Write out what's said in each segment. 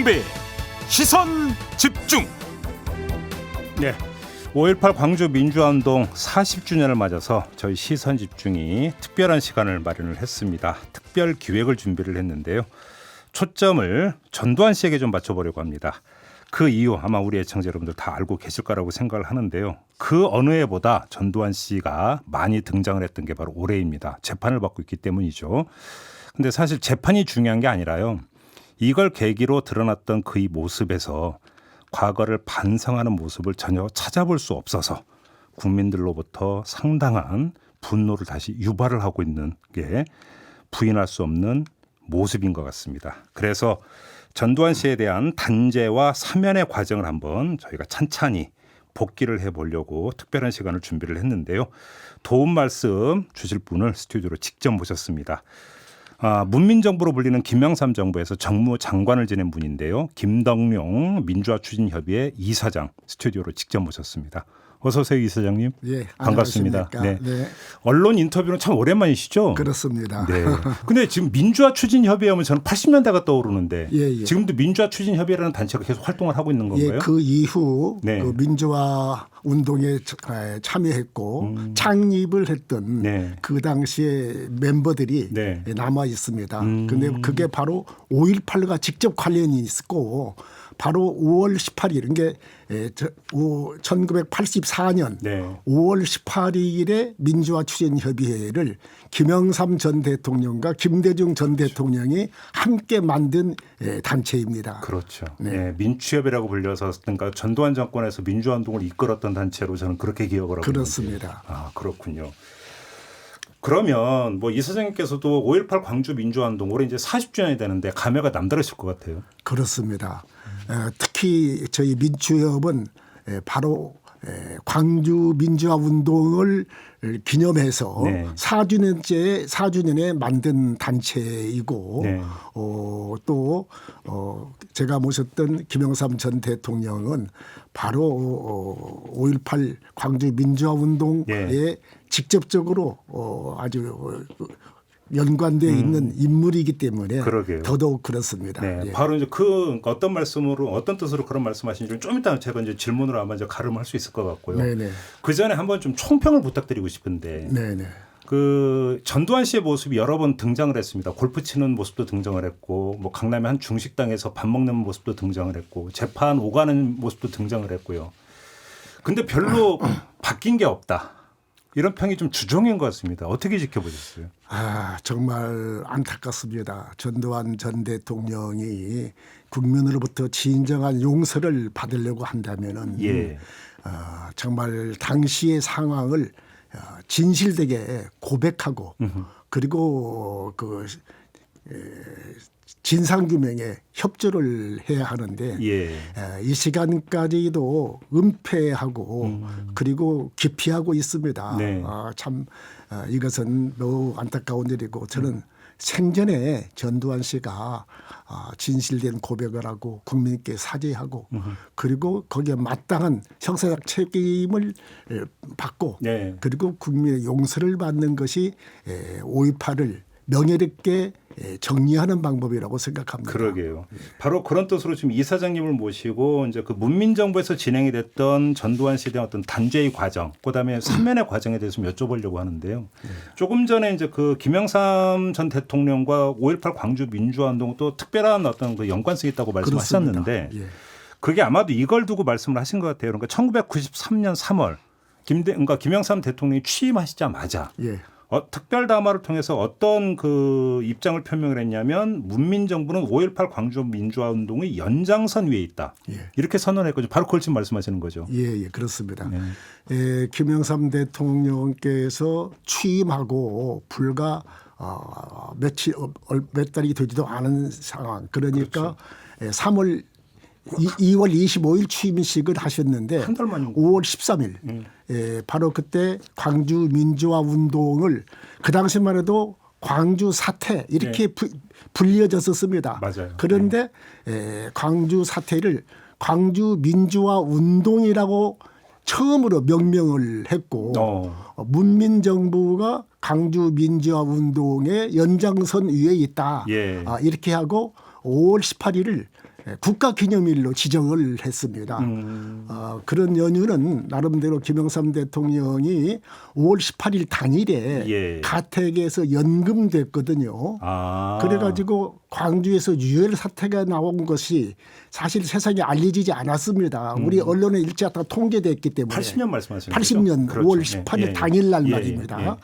김종배 시선 집중. 네, 5.18 광주 민주화운동 40주년을 맞아서 저희 시선 집중이 특별한 시간을 마련을 했습니다. 특별 기획을 준비를 했는데요. 초점을 전두환 씨에게 좀 맞춰보려고 합니다. 그 이유 아마 우리 애청자 여러분들 다 알고 계실 거라고 생각을 하는데요. 그 어느 해보다 전두환 씨가 많이 등장을 했던 게 바로 올해입니다. 재판을 받고 있기 때문이죠. 근데 사실 재판이 중요한 게 아니라요. 이걸 계기로 드러났던 그의 모습에서 과거를 반성하는 모습을 전혀 찾아볼 수 없어서 국민들로부터 상당한 분노를 다시 유발을 하고 있는 게 부인할 수 없는 모습인 것 같습니다. 그래서 전두환 씨에 대한 단죄와 사면의 과정을 한번 저희가 찬찬히 복기를 해보려고 특별한 시간을 준비를 했는데요. 도움 말씀 주실 분을 스튜디오로 직접 모셨습니다. 문민정부로 불리는 김영삼 정부에서 정무장관을 지낸 분인데요. 김덕룡 민주화추진협의회 이사장 스튜디오로 직접 모셨습니다. 어서 오세요, 이사장님. 예, 반갑습니다. 네. 네. 언론 인터뷰는 참 오랜만이시죠? 그렇습니다. 네. 근데 지금 민주화추진협의회 하면 저는 80년대가 떠오르는데 예. 지금도 민주화추진협의회라는 단체가 계속 활동을 하고 있는 건가요? 예, 그 이후 네. 그 민주화 운동에 참여했고 창립을 했던 네. 그 당시에 멤버들이 네. 남아 있습니다. 그런데 그게 바로 5.18과 직접 관련이 있었고 바로 5월 18일, 이게 1984년 네. 5월 18일에 민주화추진협의회를 김영삼 전 대통령과 김대중 전 대통령이 함께 만든 단체입니다. 그렇죠. 네. 네. 민추협이라고 불려서 그러니까 전두환 정권에서 민주화운동을 이끌었던 단체로 저는 그렇게 기억을 하고 그렇습니다. 있는데. 그렇군요. 그러면 뭐 이사장님께서도 5.18 광주 민주화운동 올해 이제 40주년이 되는데 감회가 남다르실 것 같아요. 그렇습니다. 특히 저희 민추협은 바로 광주 민주화 운동을 기념해서 네. 4주년에 만든 단체이고 네. 또 제가 모셨던 김영삼 전 대통령은 바로 5.18 광주 민주화 운동에 네. 직접적으로 아주 연관되어 있는 인물이기 때문에 그러게요. 더더욱 그렇습니다. 네, 예. 바로 이제 그 어떤 말씀으로 어떤 뜻으로 그런 말씀하시는지 좀 이따 제가 이제 질문으로 아마 이제 가름할 수 있을 것 같고요. 네네. 그 전에 한번 좀 총평을 부탁드리고 싶은데, 네네. 그 전두환 씨의 모습이 여러 번 등장을 했습니다. 골프 치는 모습도 등장을 했고, 뭐 강남의 한 중식당에서 밥 먹는 모습도 등장을 했고, 재판 오가는 모습도 등장을 했고요. 근데 별로 바뀐 게 없다. 이런 평이 좀 주종인 것 같습니다. 어떻게 지켜보셨어요? 정말 안타깝습니다. 전두환 전 대통령이 국민으로부터 진정한 용서를 받으려고 한다면은 정말 당시의 상황을 진실되게 고백하고 그리고 그 진상규명에 협조를 해야 하는데 이 시간까지도 은폐하고 그리고 기피하고 있습니다. 네. 참 이것은 매우 안타까운 일이고 저는 생전에 전두환 씨가 진실된 고백을 하고 국민께 사죄하고 그리고 거기에 마땅한 형사적 책임을 받고 그리고 국민의 용서를 받는 것이 5.18을 명예롭게 정리하는 방법이라고 생각합니다. 그러게요. 바로 그런 뜻으로 지금 이사장님을 모시고 이제 그 문민정부에서 진행이 됐던 전두환 씨에 대한 어떤 단죄의 과정, 그다음에 사면의 과정에 대해서 좀 여쭤보려고 하는데요. 조금 전에 이제 그 김영삼 전 대통령과 5.18 광주 민주화운동 또 특별한 어떤 그 연관성이 있다고 말씀하셨는데, 그게 아마도 이걸 두고 말씀을 하신 것 같아요. 그러니까 1993년 3월 그러니까 김영삼 대통령이 취임하시자마자. 특별 담화를 통해서 어떤 그 입장을 표명을 했냐면 문민정부는 5.18 광주 민주화 운동의 연장선 위에 있다. 이렇게 선언했거든요. 바로 그걸 지금 말씀하시는 거죠. 예, 그렇습니다. 김영삼 대통령께서 취임하고 불과 몇 달이 되지도 않은 상황. 그러니까 2월 25일 취임식을 하셨는데 한 달 만인 5월 13일 바로 그때 광주 민주화 운동을 그 당시만 해도 광주 사태 이렇게 불려졌었습니다. 맞아요. 그런데 광주 사태를 광주 민주화 운동이라고 처음으로 명명을 했고 문민정부가 광주 민주화 운동의 연장선 위에 있다. 이렇게 하고 5월 18일을 국가기념일로 지정을 했습니다. 그런 연휴는 나름대로 김영삼 대통령이 5월 18일 당일에 예. 가택에서 연금됐거든요. 아. 그래가지고 광주에서 유혈 사태가 나온 것이 사실 세상에 알려지지 않았습니다. 우리 언론에 일제히 다 통제됐기 때문에. 80년 말씀하시는 80년 거죠? 5월 그렇죠. 18일 예, 예. 당일날 예, 말입니다. 예.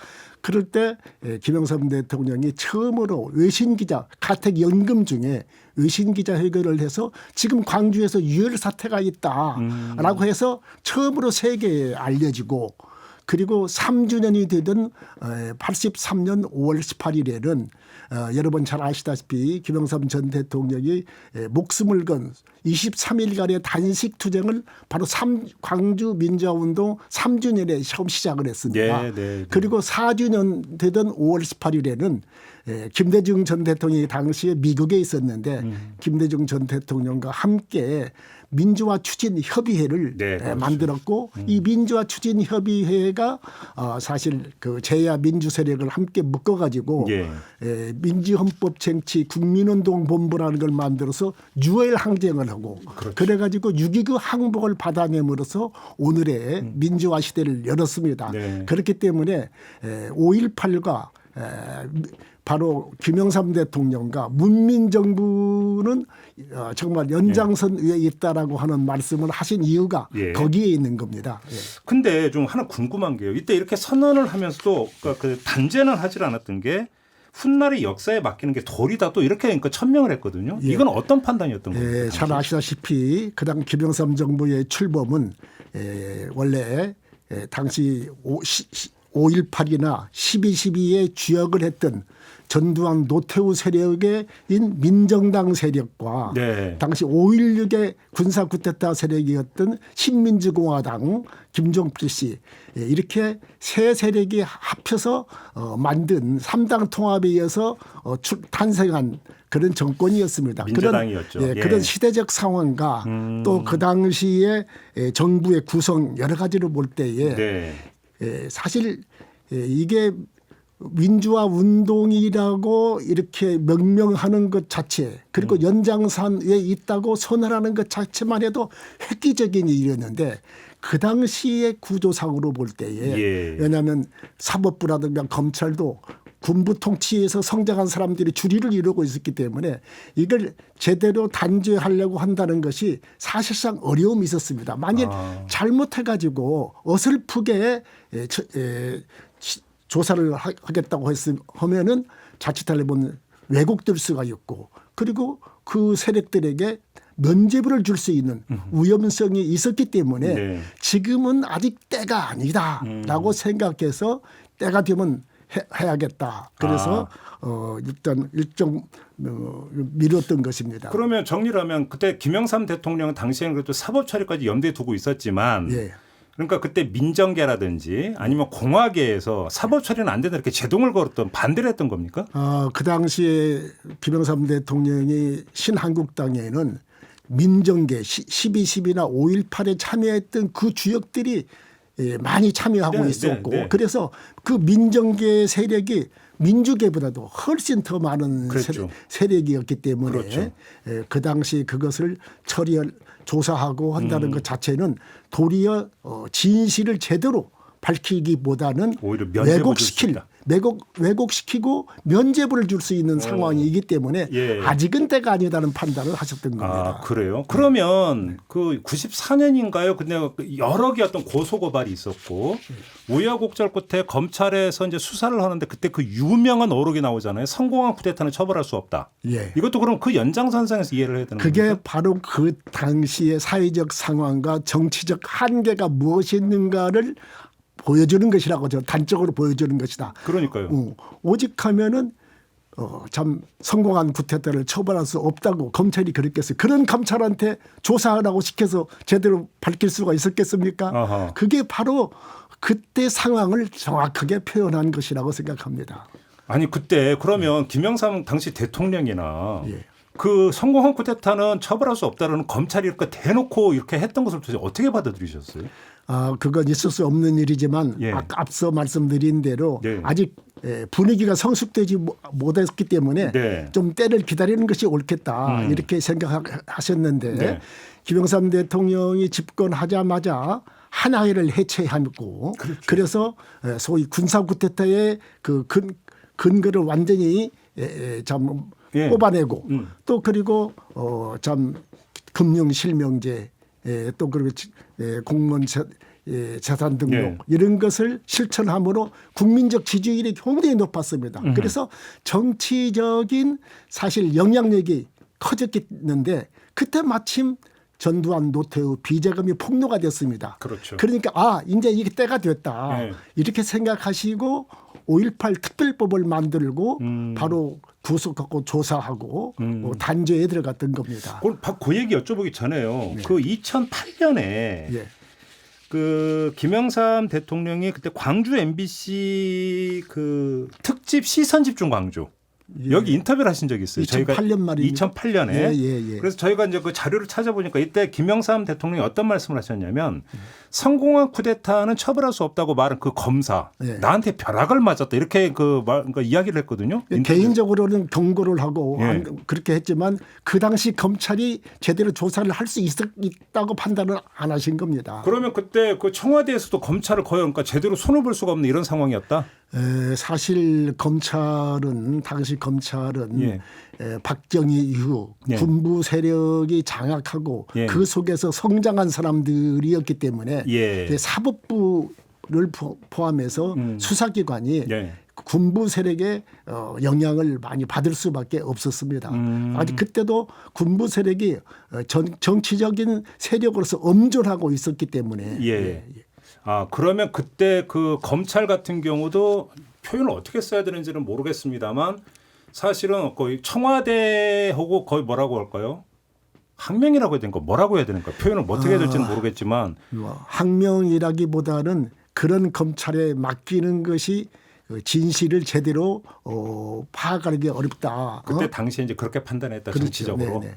그럴 때 김영삼 대통령이 처음으로 외신기자 가택연금 중에 외신기자회견을 해서 지금 광주에서 유혈 사태가 있다라고 해서 처음으로 세계에 알려지고 그리고 3주년이 되던 83년 5월 18일에는 여러분 잘 아시다시피 김영삼 전 대통령이 목숨을 건 23일간의 단식 투쟁을 바로 광주 민주화운동 3주년에 처음 시작을 했습니다. 네, 네, 네. 그리고 4주년 되던 5월 18일에는 김대중 전 대통령이 당시에 미국에 있었는데 김대중 전 대통령과 함께 민주화 추진 협의회를 네, 그렇죠. 만들었고 이 민주화 추진 협의회가 사실 그 제야 민주 세력을 함께 묶어가지고 예. 민주헌법쟁취 국민운동 본부라는 걸 만들어서 유혈 항쟁을 하고 그렇죠. 그래가지고 6.29 항복을 받아내므로써 오늘의 민주화 시대를 열었습니다. 네. 그렇기 때문에 5.18과 바로 김영삼 대통령과 문민정부는 정말 연장선 위에 있다라고 하는 말씀을 하신 이유가 예. 거기에 있는 겁니다. 예. 근데 좀 하나 궁금한 게요. 이때 이렇게 선언을 하면서도 그 단죄는 하질 않았던 게 훗날의 역사에 맡기는 게 도리다 또 이렇게 그러니까 천명을 했거든요. 예. 이건 어떤 판단이었던 겁니까? 예, 잘 아시다시피 그당 김영삼 정부의 출범은 원래 당시 5.18이나 12.12에 주역을 했던 전두환 노태우 세력인 민정당 세력과 네. 당시 5.16의 군사 쿠데타 세력이었던 신민주공화당 김종필 씨 이렇게 세 세력이 합쳐서 만든 3당 통합에 의해서 탄생한 그런 정권이었습니다. 민주당이었죠. 그런, 예. 그런 시대적 상황과 또 그 당시에 정부의 구성 여러 가지를 볼 때에 네. 사실 이게 민주화 운동이라고 이렇게 명명하는 것 자체 그리고 연장선에 있다고 선언하는 것 자체만 해도 획기적인 일이었는데 그 당시의 구조상으로 볼 때에 예. 왜냐하면 사법부라든가 검찰도 군부 통치에서 성장한 사람들이 주리를 이루고 있었기 때문에 이걸 제대로 단죄하려고 한다는 것이 사실상 어려움이 있었습니다. 만일 잘못해가지고 어설프게 조사를 하겠다고 하면은 자칫하면 왜곡될 수가 있고 그리고 그 세력들에게 면죄부를 줄 수 있는 위험성이 있었기 때문에 네. 지금은 아직 때가 아니다라고 생각해서 때가 되면 해야겠다. 그래서 일단 일정 미뤘던 것입니다. 그러면 정리를 하면 그때 김영삼 대통령은 당시에는 그래도 사법 처리까지 염두에 두고 있었지만 예. 그러니까 그때 민정계라든지 아니면 공화계에서 사법 처리는 안 된다 이렇게 제동을 걸었던 반대를 했던 겁니까? 그 당시에 김영삼 대통령이 신한국당에는 민정계 12.12나 5.18에 참여했던 그 주역들이 많이 참여하고 네, 있었고 네, 네. 그래서 그 민정계 세력이 민주계보다도 훨씬 더 많은 그랬죠. 세력이었기 때문에 그렇죠. 그 당시 그것을 조사하고 한다는 것 자체는 도리어 진실을 제대로 밝히기보다는 오히려 면죄부를 줄 수 있다. 왜곡시키고 면죄부를 줄 수 있는 상황이기 때문에 예. 아직은 때가 아니다는 판단을 하셨던 겁니다. 아, 그래요? 그러면 그 94년인가요? 근데 여러 개 어떤 고소고발이 있었고 우여곡절 끝에 검찰에서 이제 수사를 하는데 그때 그 유명한 어록이 나오잖아요. 성공한 쿠데타는 처벌할 수 없다. 예. 이것도 그럼 그 연장선상에서 이해를 해야 되는 그게 겁니까? 바로 그 당시의 사회적 상황과 정치적 한계가 무엇이었는가를 보여주는 것이라고 저 단적으로 보여주는 것이다. 그러니까요. 오직하면은 참 성공한 쿠데타를 처벌할 수 없다고 검찰이 그렇게 했어요. 그런 검찰한테 조사하라고 시켜서 제대로 밝힐 수가 있었겠습니까? 아하. 그게 바로 그때 상황을 정확하게 표현한 것이라고 생각합니다. 아니 그때 그러면 김영삼 당시 대통령이나 예. 그 성공한 쿠데타는 처벌할 수 없다라는 검찰이 이렇게 대놓고 이렇게 했던 것을 도대체 어떻게 받아들이셨어요? 그건 있을 수 없는 일이지만 예. 아까 앞서 말씀드린 대로 네. 아직 분위기가 성숙되지 못했기 때문에 네. 좀 때를 기다리는 것이 옳겠다 이렇게 생각하셨는데 네. 김영삼 대통령이 집권하자마자 하나회를 해체하고 그렇죠. 그래서 소위 군사 쿠데타의 그 근거를 완전히 참 예. 뽑아내고 또 그리고 참 금융 실명제 또 그리고 공무원 재산 등록 예. 이런 것을 실천함으로 국민적 지지율이 굉장히 높았습니다. 그래서 정치적인 사실 영향력이 커졌겠는데 그때 마침 전두환 노태우 비자금이 폭로가 됐습니다. 그렇죠. 그러니까 이제 이게 때가 됐다. 예. 이렇게 생각하시고 5.18 특별법을 만들고 바로 구속하고 조사하고 단죄에 들어갔던 겁니다. 그 얘기 여쭤보기 전에요. 그 2008년에 예. 그 김영삼 대통령이 그때 광주 MBC 그 특집 시선 집중 광주 예. 여기 인터뷰를 하신 적이 있어요. 2008년 말입니다. 2008년에. 예. 그래서 저희가 이제 그 자료를 찾아보니까 이때 김영삼 대통령이 어떤 말씀을 하셨냐면 성공한 쿠데타는 처벌할 수 없다고 말한 그 검사 예. 나한테 벼락을 맞았다 이렇게 그러니까 이야기를 했거든요. 개인적으로는 경고를 하고 예. 그렇게 했지만 그 당시 검찰이 제대로 조사를 할 수 있다고 판단을 안 하신 겁니다. 그러면 그때 그 청와대에서도 검찰을 거의 그러니까 제대로 손을 볼 수가 없는 이런 상황이었다. 사실 당시 검찰은 예. 박정희 이후 예. 군부 세력이 장악하고 예. 그 속에서 성장한 사람들이었기 때문에 예. 사법부를 포함해서 수사기관이 예. 군부 세력의 영향을 많이 받을 수밖에 없었습니다. 아직 그때도 군부 세력이 정치적인 세력으로서 엄존하고 있었기 때문에 예. 그러면 그때 그 검찰 같은 경우도 표현을 어떻게 써야 되는지는 모르겠습니다만 사실은 거의 청와대하고 거의 뭐라고 할까요? 항명이라고 해야 되는가? 뭐라고 해야 되는가? 표현을 어떻게 해야 될지는 모르겠지만 항명이라기보다는 그런 검찰에 맡기는 것이 진실을 제대로 파악하기 어렵다. 그때 당시에 이제 그렇게 판단했다. 그렇죠. 정치적으로. 네네.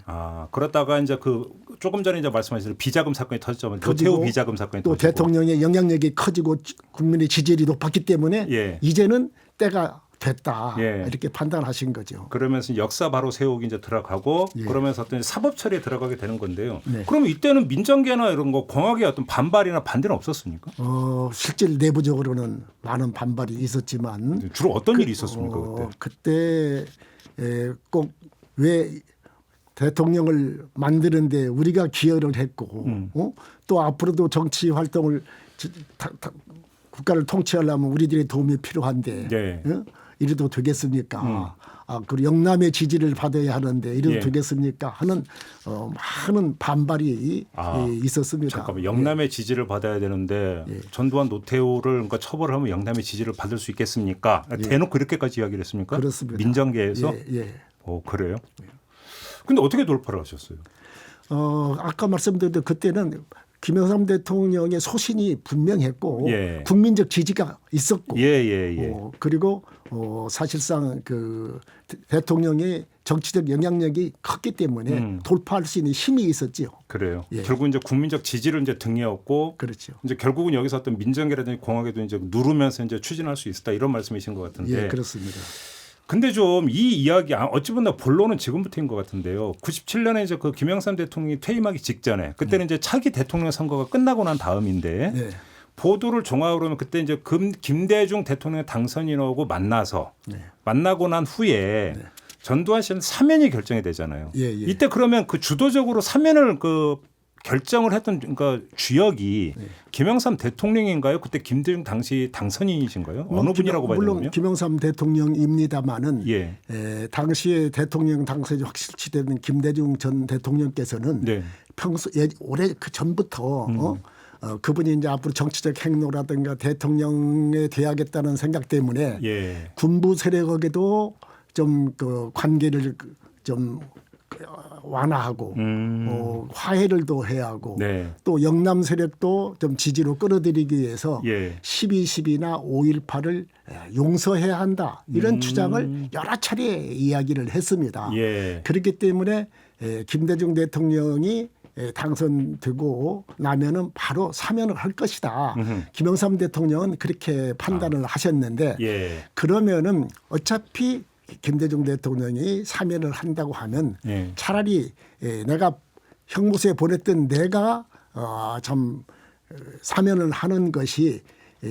그렇다가 이제 그 조금 전에 이제 말씀하신 비자금 사건이 터졌죠. 노태우 비자금 사건이 또 터지고. 대통령의 영향력이 커지고 국민의 지지율이 높았기 때문에 예. 이제는 때가 됐다. 예. 이렇게 판단하신 거죠. 그러면서 역사 바로 세우기 이제 들어가고 예. 그러면서 어떤 사법 처리에 들어가게 되는 건데요. 네. 그러면 이때는 민정계나 이런 거 공학의 어떤 반발이나 반대는 없었습니까? 실제 내부적으로는 많은 반발이 있었지만 주로 어떤 일이 있었습니까 그때? 그때 꼭 왜 대통령을 만드는데 우리가 기여를 했고 또 앞으로도 정치 활동을 국가를 통치하려면 우리들의 도움이 필요한데 네. 이래도 되겠습니까? 그리고 영남의 지지를 받아야 하는데 이래도 예. 되겠습니까? 하는 많은 반발이 있었습니다. 잠깐만 영남의 지지를 받아야 되는데 전두환 노태우를 그러니까 처벌을 하면 영남의 지지를 받을 수 있겠습니까? 대놓고 이렇게까지 이야기를 했습니까? 그렇습니다. 민정계에서? 예. 그래요? 근데 어떻게 돌파를 하셨어요? 아까 말씀드렸던 그때는 김영삼 대통령의 소신이 분명했고 예. 국민적 지지가 있었고 예. 그리고 사실상 그 대통령의 정치적 영향력이 컸기 때문에 돌파할 수 있는 힘이 있었지요. 그래요. 예. 결국 이제 국민적 지지를 이제 등에업고 그렇죠. 이제 결국은 여기서 어떤 민정계라든지 공학에도 이제 누르면서 이제 추진할 수 있었다 이런 말씀이신 것 같은데. 예, 그렇습니다. 근데 좀 이 이야기 어찌 보면 본론은 지금부터인 것 같은데요. 97년에 이제 그 김영삼 대통령이 퇴임하기 직전에 그때는 이제 차기 대통령 선거가 끝나고 난 다음인데 네. 보도를 종합으로 하면 그때 이제 김대중 대통령 당선인하고 만나서 네. 만나고 난 후에 전두환 씨는 사면이 결정이 되잖아요. 예. 이때 그러면 그 주도적으로 사면을 그 결정을 했던 그러니까 주역이 김영삼 대통령인가요? 그때 김대중 당시 당선인이신가요? 어느 분이라고 봐야 되나요? 물론 김영삼 대통령입니다마는 예. 당시에 대통령 당선이 확실시되는 김대중 전 대통령께서는 네. 올해 그 전부터 그분이 이제 앞으로 정치적 행로라든가 대통령에 대하겠다는 생각 때문에 예. 군부 세력에게도 좀 그 관계를 좀 완화하고 화해를 또 해야 하고 네. 또 영남 세력도 좀 지지로 끌어들이기 위해서 예. 12.12나 5.18을 용서해야 한다 이런 주장을 여러 차례 이야기를 했습니다. 예. 그렇기 때문에 김대중 대통령이 당선되고 나면은 바로 사면을 할 것이다. 김영삼 대통령은 그렇게 판단을 하셨는데 예. 그러면은 어차피 김대중 대통령이 사면을 한다고 하면 예. 차라리 내가 형무소에 보냈던 내가 참 사면을 하는 것이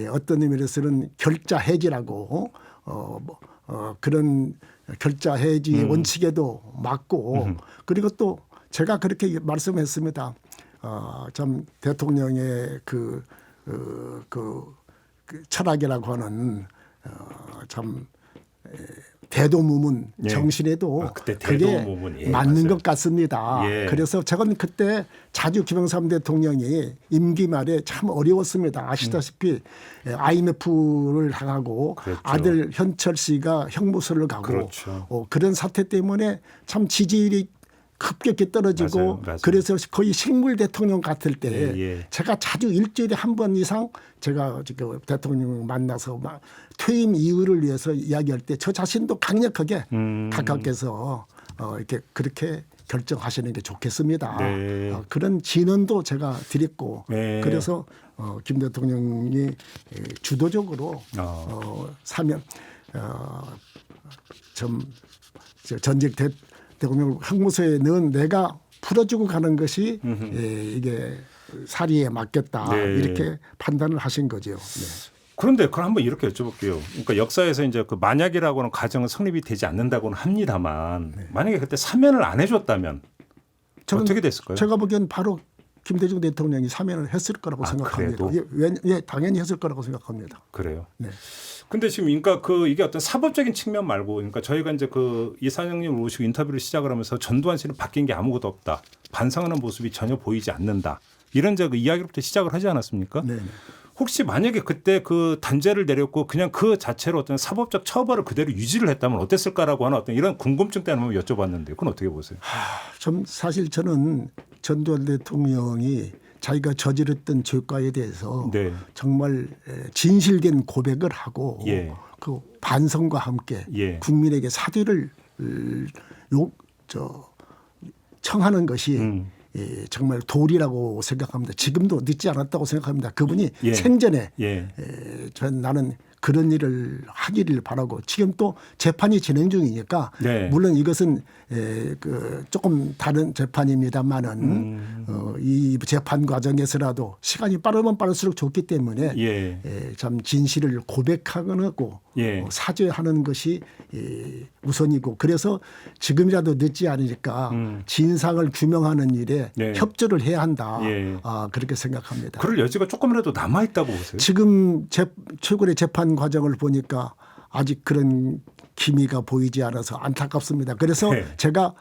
어떤 의미에서는 결자 해지라고 그런 결자 해지 원칙에도 맞고 그리고 또 제가 그렇게 말씀했습니다. 참 대통령의 그 철학이라고 하는 참 대도무문 예. 정신에도 그때 그게 대도무문. 예, 맞는 맞아요. 것 같습니다. 예. 그래서 저는 그때 자주 김영삼 대통령이 임기 말에 참 어려웠습니다. 아시다시피 IMF를 당하고 그랬죠. 아들 현철 씨가 형무소를 가고 그렇죠. 그런 사태 때문에 참 지지율이 급격히 떨어지고 맞아요, 맞아요. 그래서 거의 식물 대통령 같을 때 예. 제가 자주 일주일에 한 번 이상 제가 지금 대통령 만나서 막 퇴임 이유를 위해서 이야기할 때 저 자신도 강력하게 가깝게서 이렇게 그렇게 결정하시는 게 좋겠습니다. 네. 그런 진언도 제가 드렸고 네. 그래서 김 대통령이 주도적으로 사면 전직 대통령 형무소에 넣은 내가 풀어주고 가는 것이 이게 사리에 맞겠다 네. 이렇게 판단을 하신 거죠. 네. 그런데 그걸 한번 이렇게 여쭤볼게요. 그러니까 역사에서 이제 그 만약이라고는 가정은 성립이 되지 않는다고는 합니다만 만약에 그때 사면을 안 해줬다면 어떻게 됐을까요? 제가 보기엔 바로 김대중 대통령이 사면을 했을 거라고 생각합니다. 예, 당연히 했을 거라고 생각합니다. 그래요. 네. 근데 지금 그러니까 이게 어떤 사법적인 측면 말고 그러니까 저희가 이제 이사장님을 모시고 인터뷰를 시작을 하면서 전두환 씨는 바뀐 게 아무것도 없다. 반성하는 모습이 전혀 보이지 않는다. 이런 그 이야기부터 시작을 하지 않았습니까? 네. 혹시 만약에 그때 그 단죄를 내렸고 그냥 그 자체로 어떤 사법적 처벌을 그대로 유지를 했다면 어땠을까라고 하는 어떤 이런 궁금증 때문에 여쭤봤는데 그건 어떻게 보세요? 좀 사실 저는 전두환 대통령이 자기가 저질렀던 죄과에 대해서 네. 정말 진실된 고백을 하고 예. 그 반성과 함께 예. 국민에게 사죄를 청하는 것이 정말 도리라고 생각합니다. 지금도 늦지 않았다고 생각합니다. 그분이 예. 생전에 예. 나는 그런 일을 하기를 바라고 지금 또 재판이 진행 중이니까 네. 물론 이것은 조금 다른 재판입니다만은 이 재판 과정에서라도 시간이 빠르면 빠를수록 좋기 때문에 예. 참 진실을 고백하고 예. 사죄하는 것이 우선이고 그래서 지금이라도 늦지 않으니까 진상을 규명하는 일에 네. 협조를 해야 한다. 예. 그렇게 생각합니다. 그럴 여지가 조금이라도 남아 있다고 보세요. 지금 최고의 재판 과정을 보니까 아직 그런 기미가 보이지 않아서 안타깝습니다. 그래서 네. 제가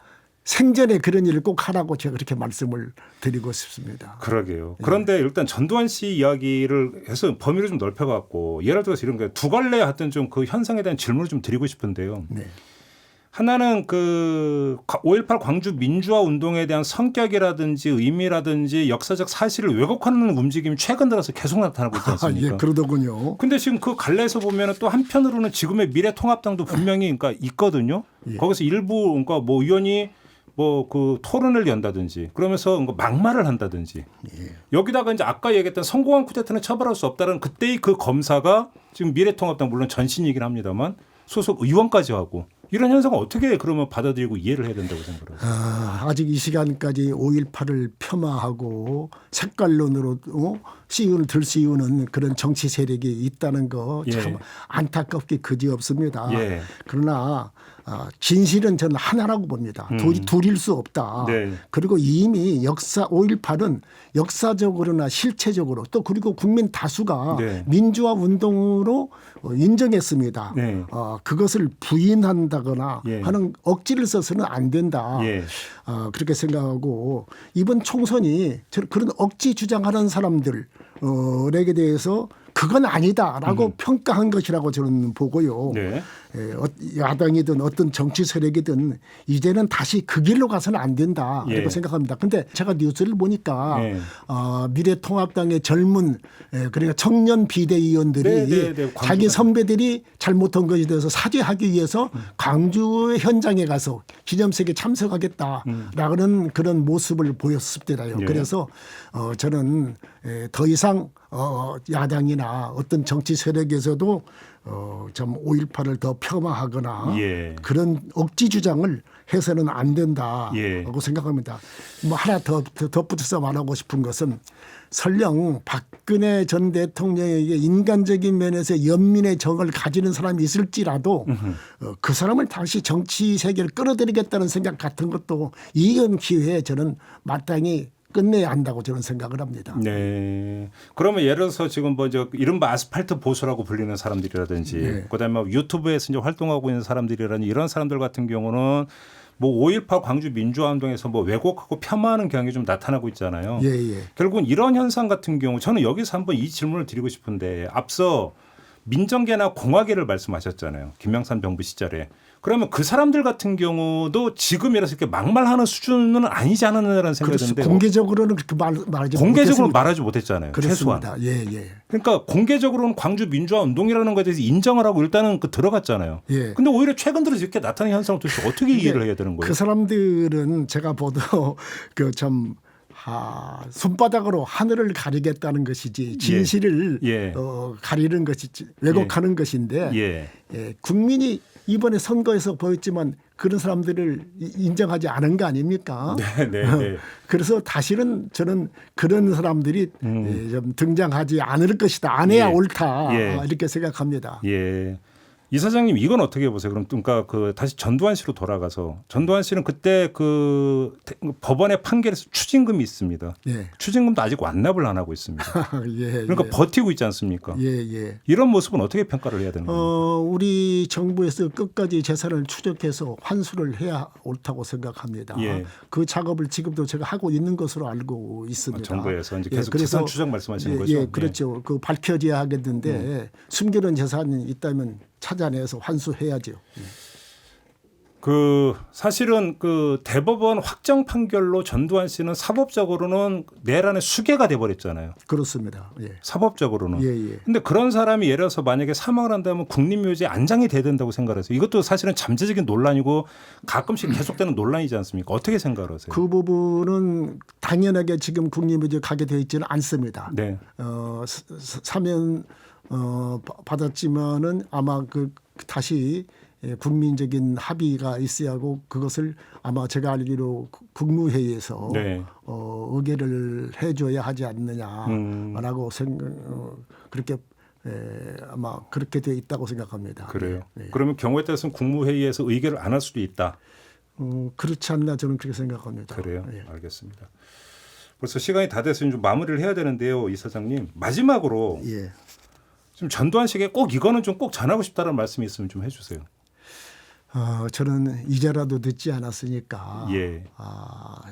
생전에 그런 일을 꼭 하라고 제가 그렇게 말씀을 드리고 싶습니다. 그러게요. 그런데 일단 전두환 씨 이야기를 해서 범위를 좀 넓혀갖고 예를 들어서 이런 게 두 갈래 하여튼 좀 그 현상에 대한 질문을 좀 드리고 싶은데요. 네. 하나는 5.18 광주 민주화 운동에 대한 성격이라든지 의미라든지 역사적 사실을 왜곡하는 움직임이 최근 들어서 계속 나타나고 있지 않습니까? 예, 그러더군요. 근데 지금 그 갈래에서 보면 또 한편으로는 지금의 미래통합당도 분명히 그러니까 있거든요. 예. 거기서 일부 그러니까 뭐 의원이 그 토론을 연다든지 그러면서 뭔가 막말을 한다든지 여기다가 이제 아까 얘기했던 성공한 쿠데타는 처벌할 수 없다는 그때의 그 검사가 지금 미래통합당 물론 전신이긴 합니다만 소속 의원까지 하고 이런 현상을 어떻게 그러면 받아들이고 이해를 해야 된다고 생각하세요? 아직 이 시간까지 5.18을 폄하하고 색깔론으로 시운을 들씌우는 그런 정치 세력이 있다는 거 참 예. 안타깝게 그지없습니다. 예. 그러나 진실은 저는 하나라고 봅니다. 둘일 수 없다. 네. 그리고 이미 5.18은 역사적으로나 실체적으로 또 그리고 국민 다수가 네. 민주화 운동으로 인정했습니다. 네. 그것을 부인한다거나 예. 하는 억지를 써서는 안 된다. 예. 그렇게 생각하고 이번 총선이 그런 억지 주장하는 사람들에게 대해서 그건 아니다라고 평가한 것이라고 저는 보고요. 네. 야당이든 어떤 정치 세력이든 이제는 다시 그 길로 가서는 안 된다 예. 이렇게 생각합니다. 근데 제가 뉴스를 보니까 예. 미래통합당의 젊은 그러니까 청년 비대위원들이 네, 자기 선배들이 잘못한 것에 대해서 사죄하기 위해서 광주 현장에 가서 기념식에 참석하겠다라는 그런 모습을 보였습니다요. 예. 그래서 저는 더 이상 야당이나 어떤 정치 세력에서도 좀 5.18을 더 폄하하거나 예. 그런 억지 주장을 해서는 안 된다고 예. 생각합니다. 뭐 하나 더 덧붙여서 말하고 싶은 것은 설령 박근혜 전 대통령에게 인간적인 면에서 연민의 정을 가지는 사람이 있을지라도 그 사람을 다시 정치 세계를 끌어들이겠다는 생각 같은 것도 이번 기회에 저는 마땅히 끝내야 한다고 저는 생각을 합니다. 네. 그러면 예를 들어서 지금 뭐 이른바 아스팔트 보수라고 불리는 사람들이라든지 네. 그다음에 뭐 유튜브에서 이제 활동하고 있는 사람들이라든지 이런 사람들 같은 경우는 뭐 5.18 광주 민주화운동에서 뭐 왜곡하고 폄하하는 경향이 좀 나타나고 있잖아요. 예. 결국은 이런 현상 같은 경우 저는 여기서 한번 이 질문을 드리고 싶은데 앞서 민정계나 공화계를 말씀하셨잖아요. 김영삼 정부 시절에. 그러면 그 사람들 같은 경우도 지금이라서 이렇게 막말하는 수준은 아니지 않느냐라는 생각이 드는데 공개적으로는 그렇게 말하지 공개적으로 못했습니다. 말하지 못했잖아요. 그렇습니다. 최소한. 예. 그러니까 공개적으로는 광주 민주화 운동이라는 것에 대해서 인정을 하고 일단은 들어갔잖아요. 예. 근데 오히려 최근 들어서 이렇게 나타나는 현상을 도대체 어떻게 이해를 해야 되는 거예요? 그 사람들은 제가 봐도 그 참 손바닥으로 하늘을 가리겠다는 것이지 진실을 예. 가리는 것이지 왜곡하는 것인데 예. 국민이 이번에 선거에서 보였지만 그런 사람들을 인정하지 않은 거 아닙니까? 네. 그래서 다시는 저는 그런 사람들이 좀 등장하지 않을 것이다. 안 해야 예. 옳다. 예. 이렇게 생각합니다. 예. 이사장님 이건 어떻게 보세요? 그러니까 다시 전두환 씨로 돌아가서 전두환 씨는 그때 그 법원의 판결에서 추징금이 있습니다. 예. 추징금도 아직 완납을 안 하고 있습니다. 그러니까 버티고 있지 않습니까? 예. 이런 모습은 어떻게 평가를 해야 되는 겁니까? 우리 정부에서 끝까지 재산을 추적해서 환수를 해야 옳다고 생각합니다. 예. 그 작업을 지금도 제가 하고 있는 것으로 알고 있습니다. 정부에서 이제 계속 그래서 재산 추적 말씀하시는 거죠? 예, 그렇죠. 그 밝혀져야 하겠는데 숨겨놓은 재산이 있다면 찾아내서 환수해야죠. 사실은 대법원 확정 판결로 전두환 씨는 사법적으로는 내란의 수괴가 돼버렸잖아요. 그렇습니다. 예. 사법적으로는. 예. 근데 그런 사람이 예를 들어서 만약에 사망을 한다면 국립묘지에 안장이 돼야 된다고 생각해서 이것도 사실은 잠재적인 논란이고 가끔씩 계속되는 논란이지 않습니까? 어떻게 생각하세요? 그 부분은 당연하게 지금 국립묘지에 가게 되어 있지는 않습니다. 네. 사면 받았지만은 아마 다시 국민적인 합의가 있어야 하고 그것을 아마 제가 알기로 국무회의에서 네. 의결을 해줘야 하지 않느냐라고 그렇게 아마 그렇게 되어 있다고 생각합니다. 그래요. 네. 그러면 경우에 따라서는 국무회의에서 의결을 안 할 수도 있다. 그렇지 않나 저는 그렇게 생각합니다. 그래요. 예. 알겠습니다. 벌써 시간이 다 돼서 좀 마무리를 해야 되는데요, 이사장님. 마지막으로 예. 좀 전두환 씨에게 꼭 이거는 좀 꼭 전하고 싶다는 말씀이 있으면 좀 해주세요. 저는 이제라도 늦지 않았으니까 예.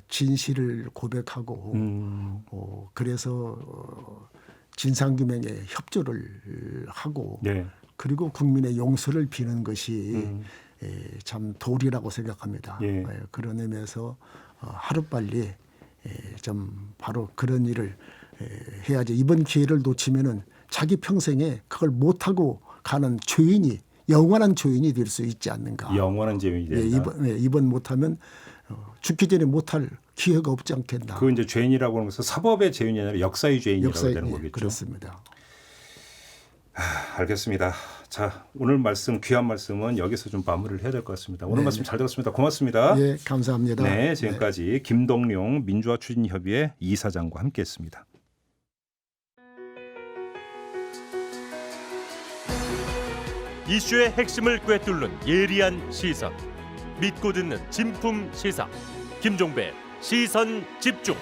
진실을 고백하고 그래서 진상규명에 협조를 하고 네. 그리고 국민의 용서를 비는 것이 참 도리라고 생각합니다. 예. 그런 의미에서 하루빨리 좀 바로 그런 일을 해야지. 이번 기회를 놓치면은 자기 평생에 그걸 못하고 가는 죄인이 영원한 죄인이 될 수 있지 않는가. 영원한 죄인이 된다. 이번 못하면 죽기 전에 못할 기회가 없지 않겠나. 그 이제 죄인이라고 하는 것은 사법의 죄인이 아니라 역사의 죄인이라고 되는 거겠죠. 그렇습니다. 알겠습니다. 자, 오늘 귀한 말씀은 여기서 좀 마무리를 해야 될 것 같습니다. 오늘 말씀 잘 들었습니다. 고맙습니다. 예, 감사합니다. 네, 지금까지 김동룡 민주화 추진협의회 이사장과 함께했습니다. 이슈의 핵심을 꿰뚫는 예리한 시선, 믿고 듣는 진품 시사 김종배 시선 집중.